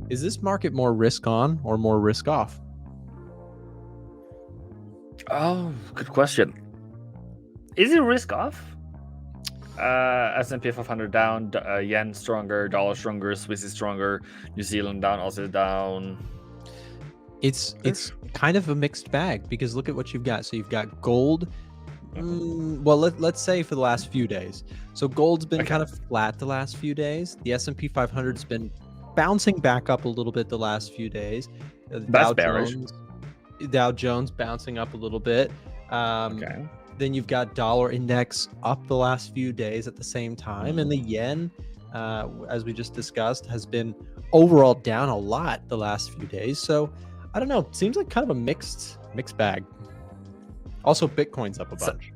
Is this market more risk on or more risk off? Oh, good question. Is it risk off? S&P 500 down, yen stronger, dollar stronger, Swiss is stronger, New Zealand down, Aussie down. It's kind of a mixed bag because look at what you've got. So you've got gold. Well, let's say for the last few days. So gold's been kind of flat the last few days. The S&P 500's been bouncing back up a little bit the last few days. That's bearish. Dow Jones bouncing up a little bit. Then you've got dollar index up the last few days at the same time. And the yen, as we just discussed, has been overall down a lot the last few days. So I don't know. Seems like kind of a mixed bag. Also, Bitcoin's up a bunch.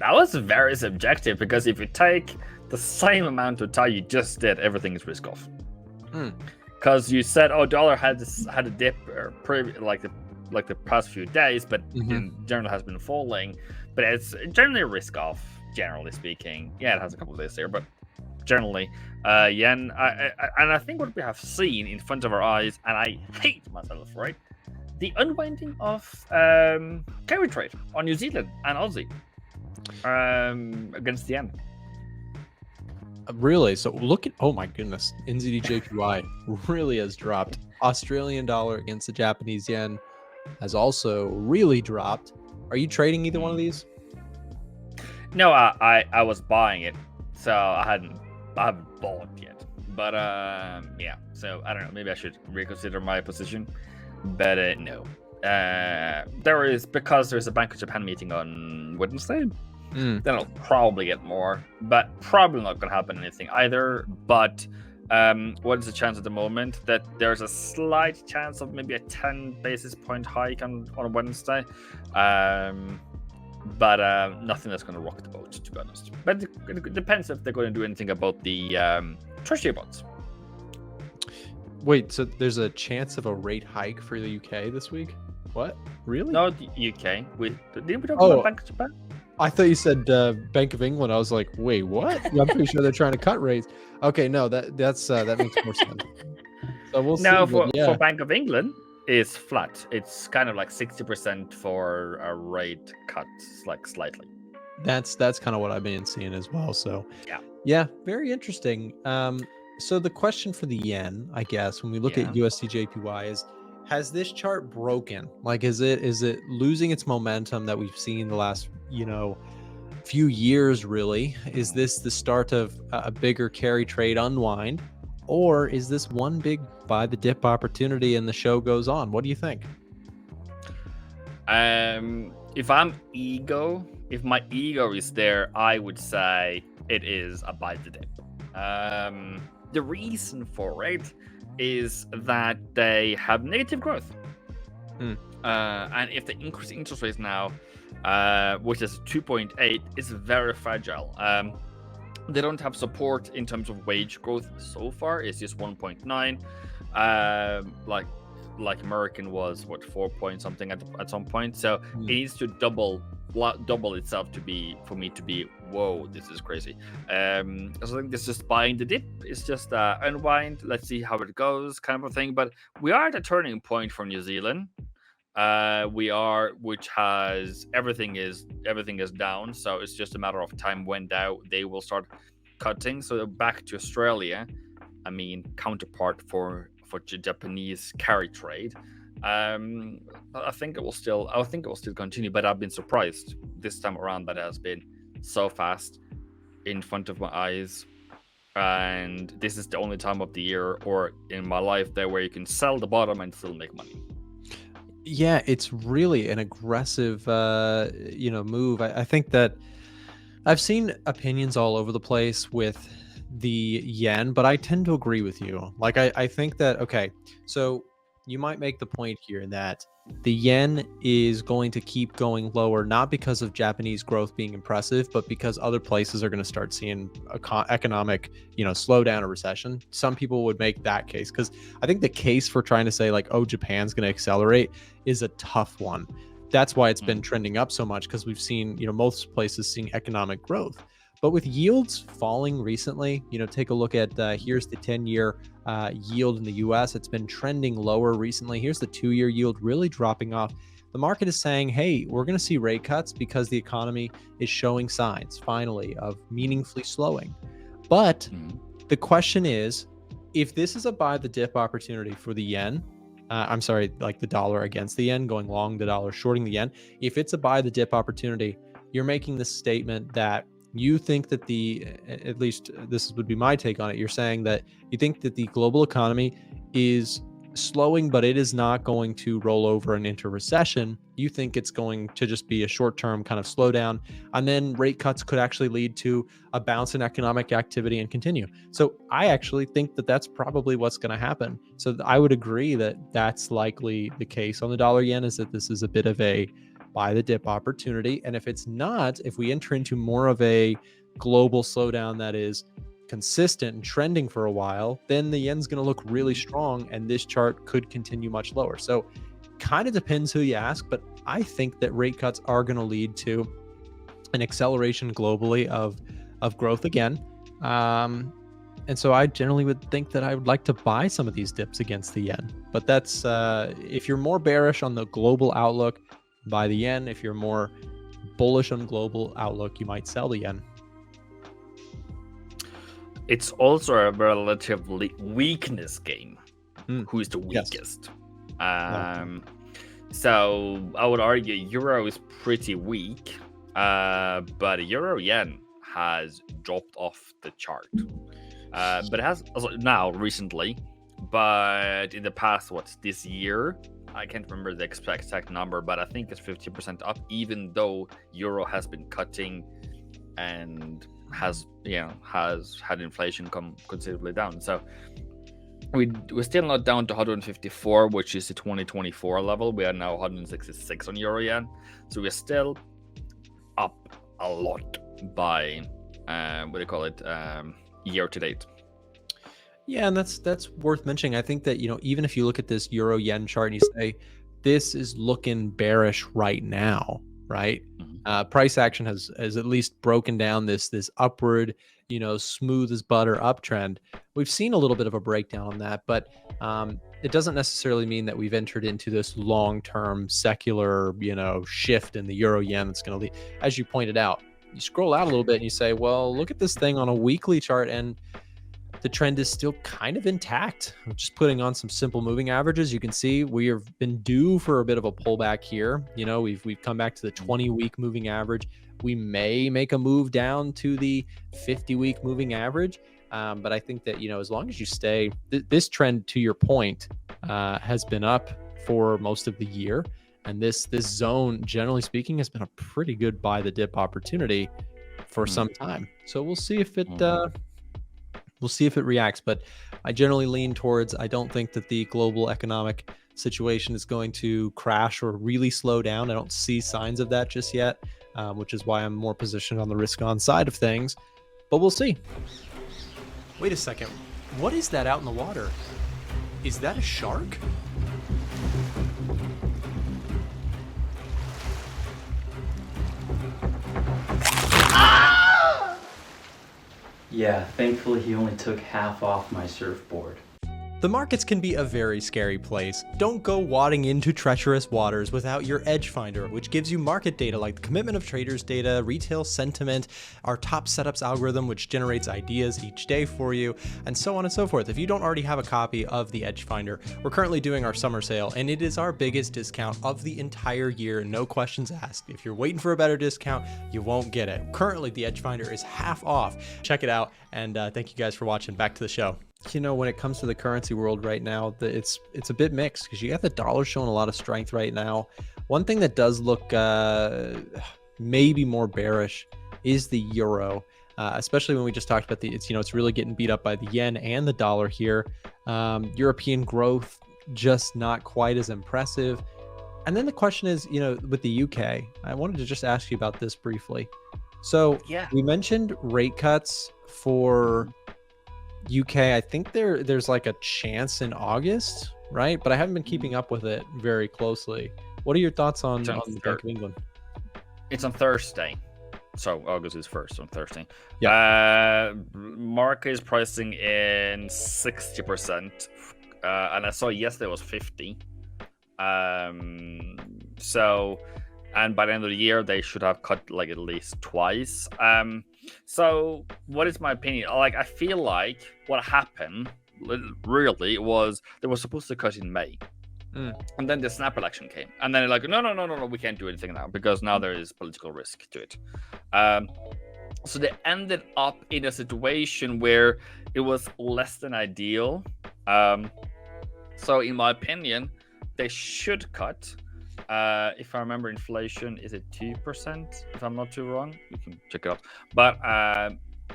That was very subjective because if you take the same amount of time you just did, everything is risk off. Because you said, oh, dollar had a dip like the past few days, but in general has been falling. But it's generally risk off, generally speaking. Yeah, it has a couple of days there, but generally, yen. And I think what we have seen in front of our eyes, and I hate myself, right? The unwinding of carry trade on New Zealand and Aussie against the yen. Really? So look at, oh my goodness, NZD-JPY really has dropped. Australian dollar against the Japanese yen has also really dropped. Are you trading either one of these? No, I was buying it, so I haven't bought yet. But yeah, so I don't know. Maybe I should reconsider my position. But no, because there's a Bank of Japan meeting on Wednesday. Then I'll probably get more, but probably not going to happen anything either. But what is the chance at the moment that there's a slight chance of maybe a 10 basis point hike on Wednesday? But nothing that's going to rock the boat, to be honest. But it depends if they're going to do anything about the treasury bonds. Wait, so there's a chance of a rate hike for the UK this week? What? Really? No, the UK. Didn't we talk about Bank of Japan? I thought you said Bank of England. I was like, wait, what? I'm pretty sure they're trying to cut rates. Okay, no, that makes more sense. So we'll see. Now, for Bank of England, it's flat. It's kind of like 60% for a rate cut, like slightly. That's kind of what I've been seeing as well. So yeah, very interesting. So the question for the yen, I guess, when we look at USD-JPY is, has this chart broken? Like, is it losing its momentum that we've seen the last, few years, really? Is this the start of a bigger carry trade unwind? Or is this one big buy the dip opportunity and the show goes on? What do you think? If my ego is there, I would say it is a buy the dip. The reason for it is that they have negative growth. And if they increase interest rates now, which is 2.8, is very fragile. They don't have support in terms of wage growth so far. It's just 1.9. Like American was 4 point something at some point. So it needs to double itself for me to be, whoa, this is crazy. So I think this is just buying the dip. It's just unwind. Let's see how it goes, kind of a thing. But we are at a turning point for New Zealand. Which has everything is down. So it's just a matter of time when they will start cutting. So back to Australia, counterpart for Japanese carry trade. I think it will still continue, but I've been surprised this time around that it has been so fast in front of my eyes. And this is the only time of the year or in my life there where you can sell the bottom and still make money. Yeah, it's really an aggressive move. I think that I've seen opinions all over the place with the yen, but I tend to agree with you. Like, I think that, okay, so you might make the point here that the yen is going to keep going lower, not because of Japanese growth being impressive, but because other places are going to start seeing economic, slowdown or recession. Some people would make that case, because I think the case for trying to say like, oh, Japan's going to accelerate is a tough one. That's why it's been trending up so much, because we've seen, most places seeing economic growth. But with yields falling recently, take a look at here's the 10-year yield in the US. It's been trending lower recently. Here's the 2-year yield really dropping off. The market is saying, hey, we're going to see rate cuts because the economy is showing signs, finally, of meaningfully slowing. But the question is, if this is a buy the dip opportunity for the yen, I'm sorry, like the dollar against the yen, going long the dollar, shorting the yen, if it's a buy the dip opportunity, you're making this statement that you think that at least this would be my take on it, you're saying that you think that the global economy is slowing, but it is not going to roll over and into recession. You think it's going to just be a short-term kind of slowdown, and then rate cuts could actually lead to a bounce in economic activity and continue. So I actually think that that's probably what's going to happen. So I would agree that that's likely the case on the dollar yen, is that this is a bit of a buy the dip opportunity. And if it's not, if we enter into more of a global slowdown that is consistent and trending for a while, then the yen's going to look really strong and this chart could continue much lower. So kind of depends who you ask, but I think that rate cuts are going to lead to an acceleration globally of growth again. And so I generally would think that I would like to buy some of these dips against the yen. But that's if you're more bearish on the global outlook, buy the yen. If you're more bullish on global outlook, you might sell the yen. It's also a relatively weakness game. Who is the weakest? Yes. So I would argue euro is pretty weak, but euro yen has dropped off the chart. But it has also now recently, but in the past, this year? I can't remember the exact number, but I think it's 50% up, even though euro has been cutting and has had inflation come considerably down. So we're still not down to 154, which is the 2024 level. We are now 166 on euro yen, so we're still up a lot by year to date. Yeah, and that's worth mentioning. I think that, even if you look at this euro yen chart and you say this is looking bearish right now, right? Price action has at least broken down this upward, smooth as butter uptrend. We've seen a little bit of a breakdown on that, but it doesn't necessarily mean that we've entered into this long-term secular, shift in the euro yen that's going to lead. As you pointed out, you scroll out a little bit and you say, well, look at this thing on a weekly chart, and the trend is still kind of intact. I'm just putting on some simple moving averages. You can see we have been due for a bit of a pullback here. We've come back to the 20-week moving average. We may make a move down to the 50-week moving average. But I think that, as long as you stay, this trend, to your point, has been up for most of the year. And this zone, generally speaking, has been a pretty good buy the dip opportunity for some time. So we'll see if it reacts. But I generally lean towards, I don't think that the global economic situation is going to crash or really slow down. I don't see signs of that just yet, which is why I'm more positioned on the risk on side of things. But we'll see. Wait a second. What is that out in the water? Is that a shark? Yeah, thankfully he only took half off my surfboard. The markets can be a very scary place. Don't go wading into treacherous waters without your Edge Finder, which gives you market data like the commitment of traders data, retail sentiment, our top setups algorithm, which generates ideas each day for you, and so on and so forth. If you don't already have a copy of the Edge Finder, we're currently doing our summer sale, and it is our biggest discount of the entire year, no questions asked. If you're waiting for a better discount, you won't get it. Currently, the Edge Finder is half off. Check it out, and thank you guys for watching. Back to the show. When it comes to the currency world right now, it's a bit mixed, because you got the dollar showing a lot of strength right now. One thing that does look maybe more bearish is the euro, especially when we just talked about it's really getting beat up by the yen and the dollar here. European growth just not quite as impressive. And then the question is, with the UK, I wanted to just ask you about this briefly. So we mentioned rate cuts for UK. I think there's like a chance in August, right? But I haven't been keeping up with it very closely. What are your thoughts on the Bank of England? It's on Thursday. So August is 1st on Thursday. Yeah. Market is pricing in 60%, and I saw yesterday was 50. So, and by the end of the year, they should have cut like at least twice. So what is my opinion? Like, I feel like what happened really was they were supposed to cut in May. And then the snap election came, and then they're like, no, we can't do anything now because now there is political risk to it. So they ended up in a situation where it was less than ideal. So in my opinion, they should cut. If I remember, inflation is it 2%? If I'm not too wrong, you can check it out. But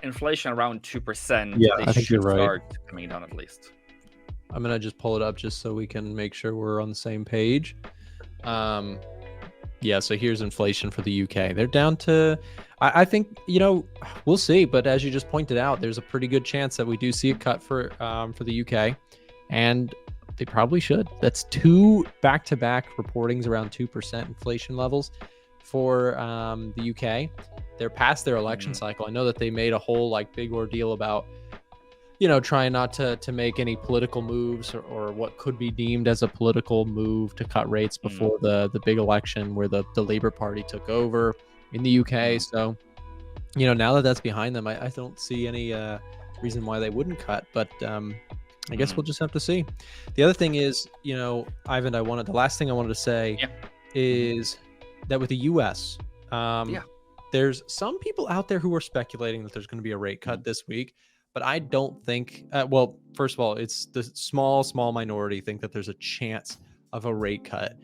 inflation around 2%. Yeah, they I think should you're right. start coming down at least. I'm gonna just pull it up just so we can make sure we're on the same page. Yeah, so here's inflation for the UK. They're down to, I think, we'll see. But as you just pointed out, there's a pretty good chance that we do see a cut for the UK, and they probably should. That's 2 back-to-back reportings around 2% inflation levels for the UK. They're past their election cycle. I know that they made a whole big ordeal about trying not to make any political moves or what could be deemed as a political move to cut rates before the big election where the Labour Party took over in the UK. So, now that that's behind them, I don't see any reason why they wouldn't cut. But I guess we'll just have to see. The other thing is, Ivan, the last thing I wanted to say is that with the US, there's some people out there who are speculating that there's going to be a rate cut this week. But I don't think, well, first of all, it's the small minority think that there's a chance of a rate cut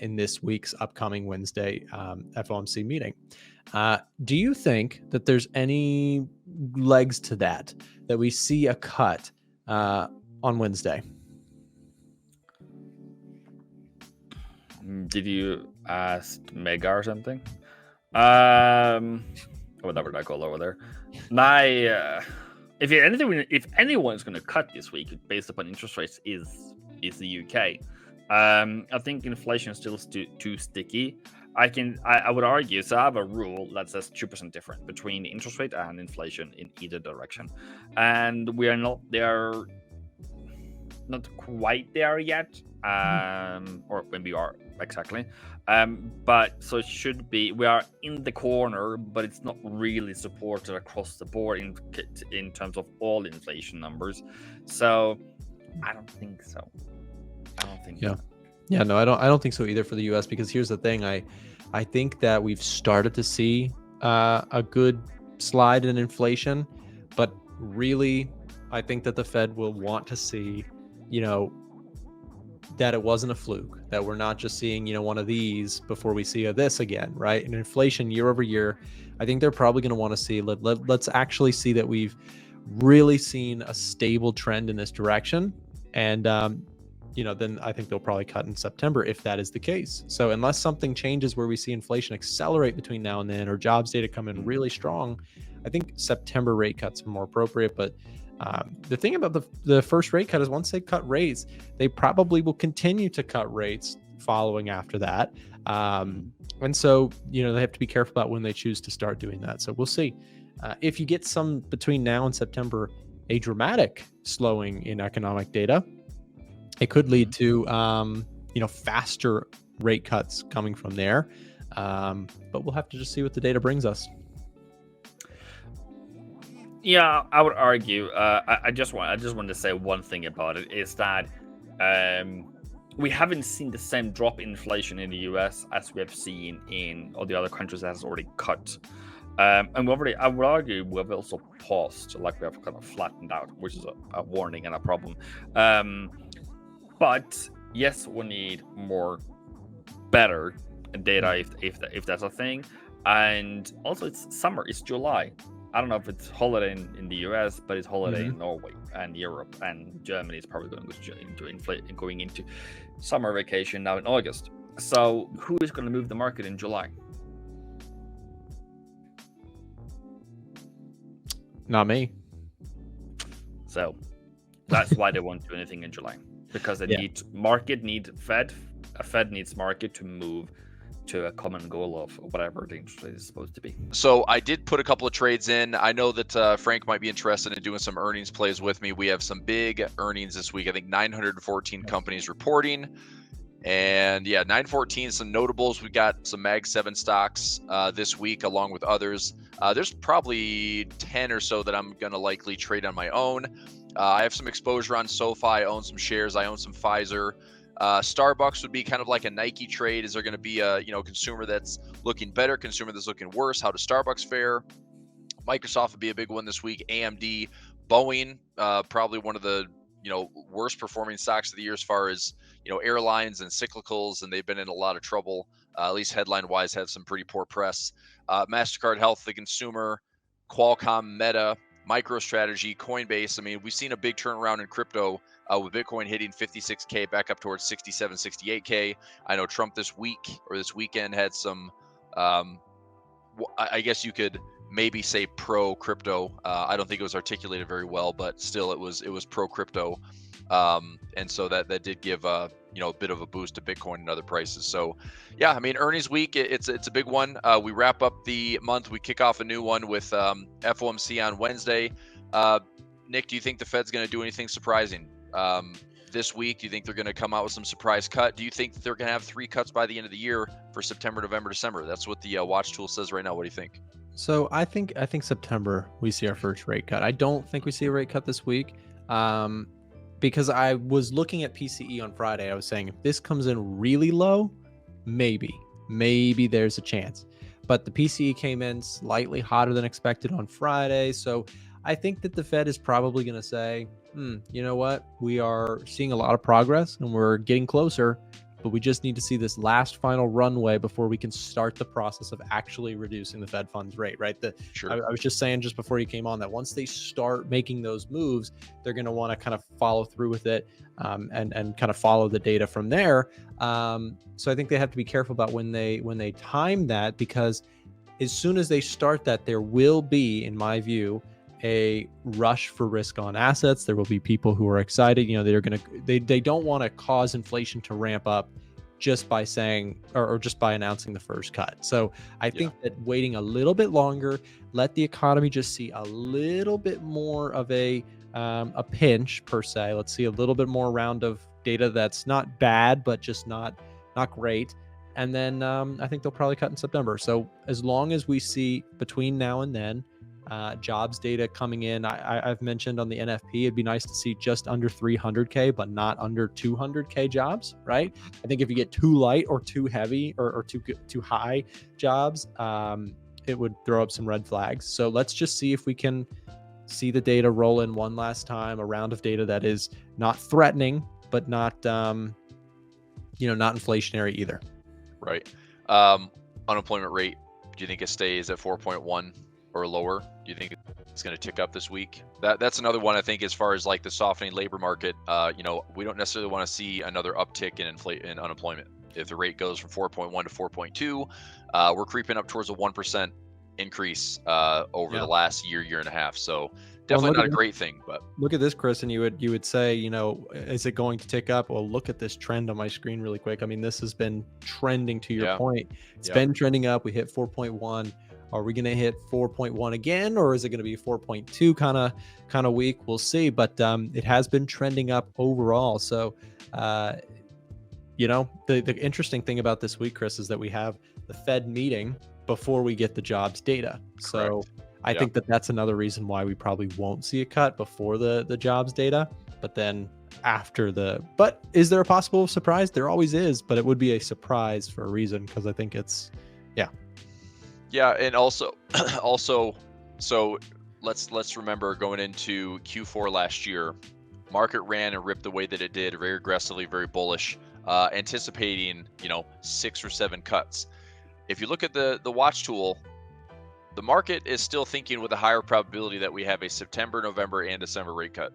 in this week's upcoming Wednesday FOMC meeting. Do you think that there's any legs to that we see a cut on Wednesday? Did you ask Mega or something? Whatever that call over there. If anyone's going to cut this week based upon interest rates, is the UK. I think inflation is still too sticky. I would argue. So I have a rule that says 2% difference between interest rate and inflation in either direction, and we are not there. Not quite there yet, or when we are exactly. But so it should be. We are in the corner, but it's not really supported across the board in terms of all inflation numbers. So I don't think so. Yeah, no, I don't think so either for the US, because here's the thing. I think that we've started to see a good slide in inflation, but really, I think that the Fed will want to see, that it wasn't a fluke, that we're not just seeing, one of these before we see this again, right? And inflation year over year, I think they're probably going to want to see, let's actually see that we've really seen a stable trend in this direction. And, then I think they'll probably cut in September if that is the case. So unless something changes where we see inflation accelerate between now and then, or jobs data come in really strong, I think September rate cuts are more appropriate. But the thing about the first rate cut is once they cut rates, they probably will continue to cut rates following after that. And so, they have to be careful about when they choose to start doing that. So we'll see. If you get some between now and September, a dramatic slowing in economic data, it could lead to, faster rate cuts coming from there. But we'll have to just see what the data brings us. Yeah, I would argue. I just want to say one thing about it is that we haven't seen the same drop in inflation in the US as we have seen in all the other countries that has already cut. And I would argue we have also paused, like we have kind of flattened out, which is a warning and a problem. But yes, we need better data if that's a thing. And also, it's summer, it's July. I don't know if it's holiday in the US, but it's holiday in Norway and Europe, and Germany is probably going into summer vacation now in August. So who is going to move the market in July? Not me. So that's why they won't do anything in July, because they Fed needs market to move to a common goal of whatever the interest rate is supposed to be. So I did put a couple of trades in. I know that Frank might be interested in doing some earnings plays with me. We have some big earnings this week. I think 914 companies reporting. And yeah, 914, some notables. We got some Mag 7 stocks this week, along with others. There's probably 10 or so that I'm going to likely trade on my own. I have some exposure on SoFi. I own some shares. I own some Pfizer. Starbucks would be kind of like a Nike trade. Is there going to be a consumer that's looking better, consumer that's looking worse? How does Starbucks fare? Microsoft would be a big one this week. AMD, Boeing, probably one of the worst performing stocks of the year as far as airlines and cyclicals, and they've been in a lot of trouble. At least headline wise, had some pretty poor press. MasterCard Health, the consumer, Qualcomm, Meta, MicroStrategy, Coinbase. I mean, we've seen a big turnaround in crypto with Bitcoin hitting 56K back up towards 67, 68K. I know Trump this weekend had some, I guess you could maybe say pro crypto. I don't think it was articulated very well, but still it was pro crypto. And so that did give a bit of a boost to Bitcoin and other prices. So yeah, I mean, earnings week, it's a big one. We wrap up the month. We kick off a new one with FOMC on Wednesday. Nick, do you think the Fed's going to do anything surprising this week? Do you think they're going to come out with some surprise cut? Do you think they're going to have 3 cuts by the end of the year for September, November, December? That's what the watch tool says right now. What do you think? So I think September we see our first rate cut. I don't think we see a rate cut this week. Because I was looking at PCE on Friday. I was saying, if this comes in really low, maybe there's a chance. But the PCE came in slightly hotter than expected on Friday. So I think that the Fed is probably going to say, you know what? We are seeing a lot of progress and we're getting closer, but we just need to see this last final runway before we can start the process of actually reducing the Fed funds rate, right? Sure. I was just saying just before you came on that once they start making those moves, they're going to want to kind of follow through with it and kind of follow the data from there. So I think they have to be careful about when they time that, because as soon as they start that, there will be, in my view, a rush for risk on assets. There will be people who are excited. They don't want to cause inflation to ramp up just by saying or just by announcing the first cut. So I think that waiting a little bit longer, let the economy just see a little bit more of a pinch per se. Let's see a little bit more round of data that's not bad, but just not great. And then I think they'll probably cut in September. So as long as we see between now and then jobs data coming in, I've mentioned on the NFP, it'd be nice to see just under 300K, but not under 200K jobs, right? I think if you get too light or too heavy or too high jobs, it would throw up some red flags. So let's just see if we can see the data roll in one last time, a round of data that is not threatening, but not inflationary either. Right. Unemployment rate, do you think it stays at 4.1 or lower? Do you think it's going to tick up this week? That's another one, I think, as far as like the softening labor market. We don't necessarily want to see another uptick in unemployment. If the rate goes from 4.1 to 4.2, we're creeping up towards a 1% increase over the last year and a half. So definitely not a great thing. But look at this, Chris, and you would say, is it going to tick up? Well, look at this trend on my screen really quick. I mean, this has been trending, to your point. It's been trending up. We hit 4.1. Are we going to hit 4.1 again, or is it going to be 4.2 kind of week? We'll see. But it has been trending up overall. So, the interesting thing about this week, Chris, is that we have the Fed meeting before we get the jobs data. So I think that's another reason why we probably won't see a cut before the jobs data, but then after but is there a possible surprise? There always is, but it would be a surprise for a reason, because I think it's, Yeah, and also, so let's remember going into Q4 last year, market ran and ripped the way that it did, very aggressively, very bullish, anticipating 6 or 7 cuts. If you look at the watch tool, the market is still thinking with a higher probability that we have a September, November, and December rate cut.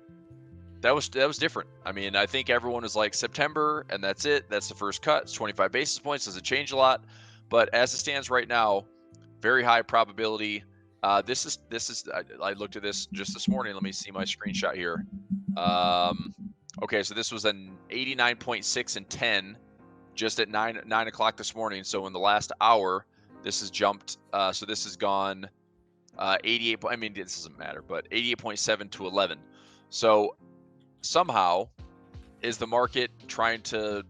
That was different. I mean, I think everyone was like, September, and that's it. That's the first cut. It's 25 basis points. Doesn't change a lot. But as it stands right now, very high probability. This is. I looked at this just this morning. Let me see my screenshot here. Okay, so this was an 89.6 and 10 just at 9 o'clock this morning. So in the last hour, this has jumped. So this has gone 88. I mean, this doesn't matter, but 88.7 to 11. So somehow, is the market trying to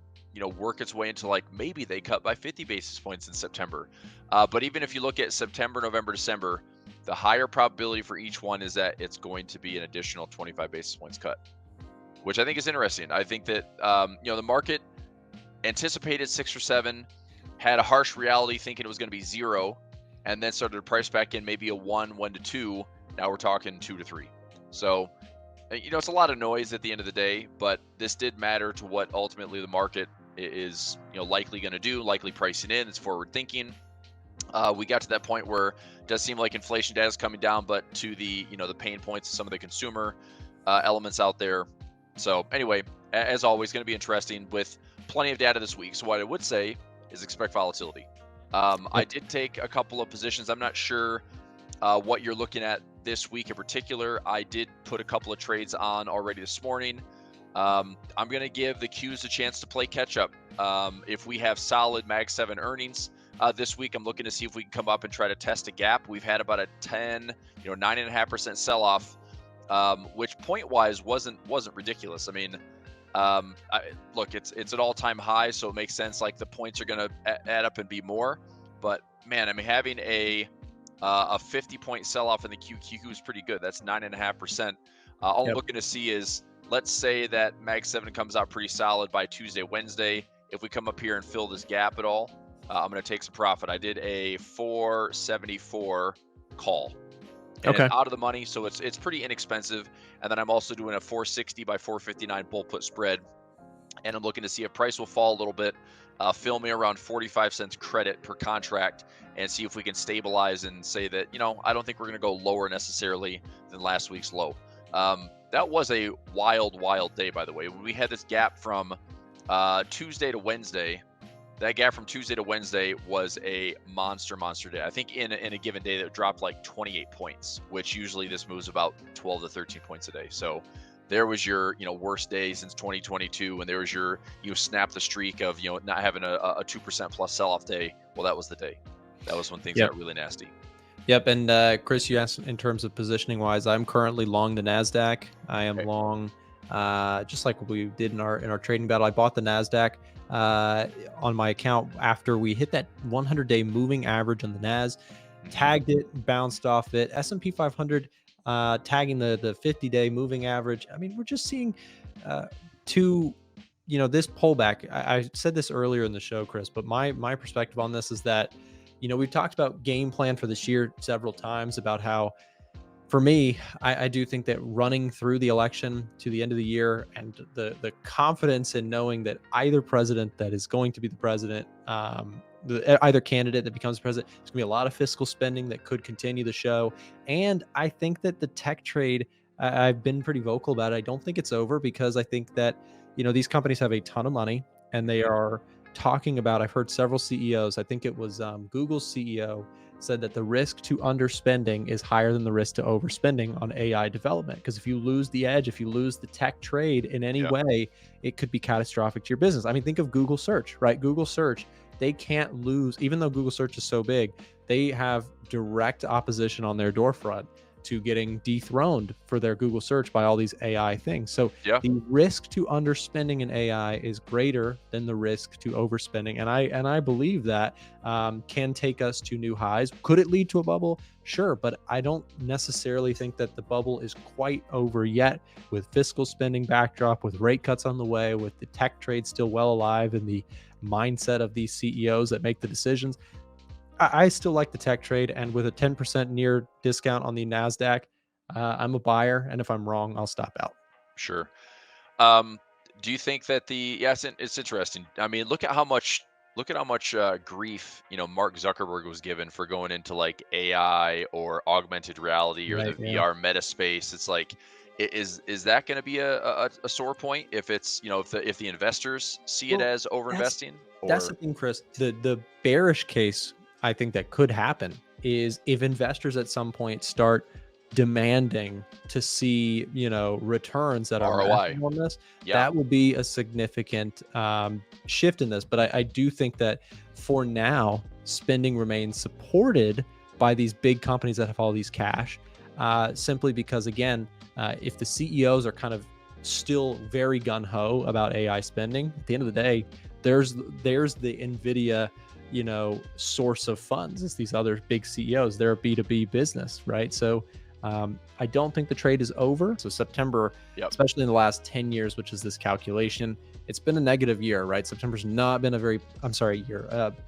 work its way into like maybe they cut by 50 basis points in September? But even if you look at September, November, December, the higher probability for each one is that it's going to be an additional 25 basis points cut, which I think is interesting. I think that the market anticipated 6 or 7, had a harsh reality thinking it was going to be 0, and then started to price back in maybe a 1 to 2. Now we're talking 2 to 3. So it's a lot of noise at the end of the day, but this did matter to what ultimately the market is likely going to do, likely pricing in. It's forward thinking. We got to that point where it does seem like inflation data is coming down, but to the the pain points of some of the consumer elements out there. So anyway, as always, going to be interesting with plenty of data this week. So what I would say is expect volatility. I did take a couple of positions. I'm not sure what you're looking at this week in particular. I did put a couple of trades on already this morning. I'm going to give the Qs a chance to play catch up. If we have solid Mag 7 earnings this week, I'm looking to see if we can come up and try to test a gap. We've had about a 9.5% sell off, which point wise wasn't ridiculous. I mean, look, it's an all-time high, so it makes sense. Like the points are going to add up and be more. But man, I mean, having a 50-point sell-off in the QQQ is pretty good. That's 9.5%. All I'm looking to see is, let's say that Mag 7 comes out pretty solid by Tuesday, Wednesday. If we come up here and fill this gap at all, I'm going to take some profit. I did a 474 call. And it's out of the money, so it's pretty inexpensive. And then I'm also doing a 460 by 459 bull put spread. And I'm looking to see if price will fall a little bit, fill me around 45 cents credit per contract, and see if we can stabilize and say that, I don't think we're going to go lower necessarily than last week's low. That was a wild day, by the way. When we had this gap from Tuesday to Wednesday, that gap from Tuesday to Wednesday was a monster day. I think in a given day that dropped like 28 points, which usually this moves about 12 to 13 points a day. So there was your worst day since 2022, and there was your snap the streak of not having a 2% plus sell-off day. Well, that was the day. That was when things got really nasty. Yep. And Chris, you asked in terms of positioning wise, I'm currently long the NASDAQ. I am long, just like we did in our trading battle. I bought the NASDAQ on my account after we hit that 100-day moving average on the NAS, tagged it, bounced off it. S&P 500 tagging the 50-day moving average. I mean, we're just seeing this pullback. I said this earlier in the show, Chris, but my perspective on this is that we've talked about game plan for this year several times about how, for me, I do think that running through the election to the end of the year and the confidence in knowing that either president that is going to be the president, either candidate that becomes president, there's going to be a lot of fiscal spending that could continue the show. And I think that the tech trade, I've been pretty vocal about it. I don't think it's over, because I think that, these companies have a ton of money and they are talking about, I've heard several CEOs, I think it was Google's CEO said that the risk to underspending is higher than the risk to overspending on AI development. Because if you lose the edge, if you lose the tech trade in any way, it could be catastrophic to your business. I mean, think of Google search, right? Google search, they can't lose, even though Google search is so big, they have direct opposition on their doorfront to getting dethroned for their Google search by all these AI things. So the risk to underspending in AI is greater than the risk to overspending. And I believe that can take us to new highs. Could it lead to a bubble? Sure. But I don't necessarily think that the bubble is quite over yet, with fiscal spending backdrop, with rate cuts on the way, with the tech trade still well alive in the mindset of these CEOs that make the decisions. I still like the tech trade, and with a 10% near discount on the NASDAQ, I'm a buyer, and if I'm wrong, I'll stop out. Sure. Do you think that it's interesting. I mean, look at how much grief Mark Zuckerberg was given for going into like AI or augmented reality or the VR meta space. It's like, is that going to be a sore point if it's if the investors see it as overinvesting? That's the thing, Chris. The bearish case I think that could happen is if investors at some point start demanding to see, returns that are ROI. matching on this, Yeah. that will be a significant shift in this. But I do think that for now, spending remains supported by these big companies that have all these cash, simply because, again, if the CEOs are kind of still very gung-ho about AI spending, at the end of the day, there's the NVIDIA, source of funds. It's these other big CEOs. They're a B2B business, right? So I don't think the trade is over. So September, especially in the last 10 years, which is this calculation, it's been a negative year, right? September's not been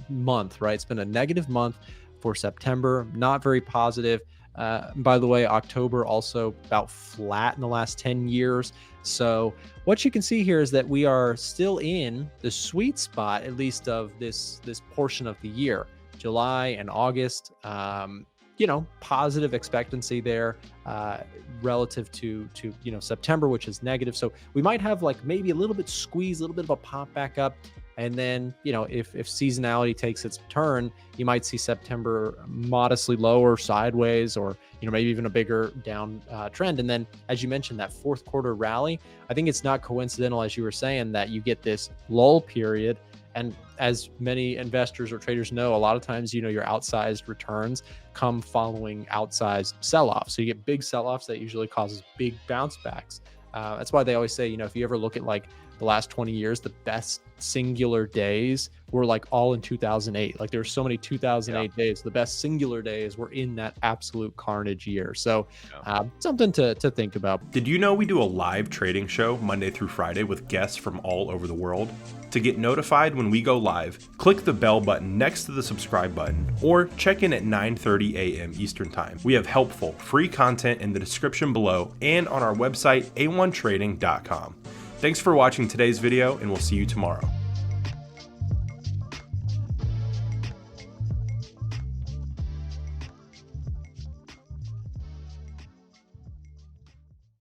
month, right? It's been a negative month for September, not very positive. By the way, October also about flat in the last 10 years. So what you can see here is that we are still in the sweet spot, at least of this portion of the year, July and August. Positive expectancy there relative to September, which is negative. So we might have like maybe a little bit squeeze, a little bit of a pop back up. And then, if seasonality takes its turn, you might see September modestly lower, sideways, or, maybe even a bigger down trend. And then, as you mentioned, that fourth quarter rally, I think it's not coincidental, as you were saying, that you get this lull period. And as many investors or traders know, a lot of times, your outsized returns come following outsized sell-offs. So you get big sell-offs that usually causes big bounce backs. That's why they always say, if you ever look at like the last 20 years, the best singular days were like all in 2008. Like there were so many 2008 days. The best singular days were in that absolute carnage year. So something to think about. Did you know we do a live trading show Monday through Friday with guests from all over the world? To get notified when we go live, click the bell button next to the subscribe button or check in at 9:30 a.m. Eastern Time. We have helpful, free content in the description below and on our website, a1trading.com. Thanks for watching today's video, and we'll see you tomorrow.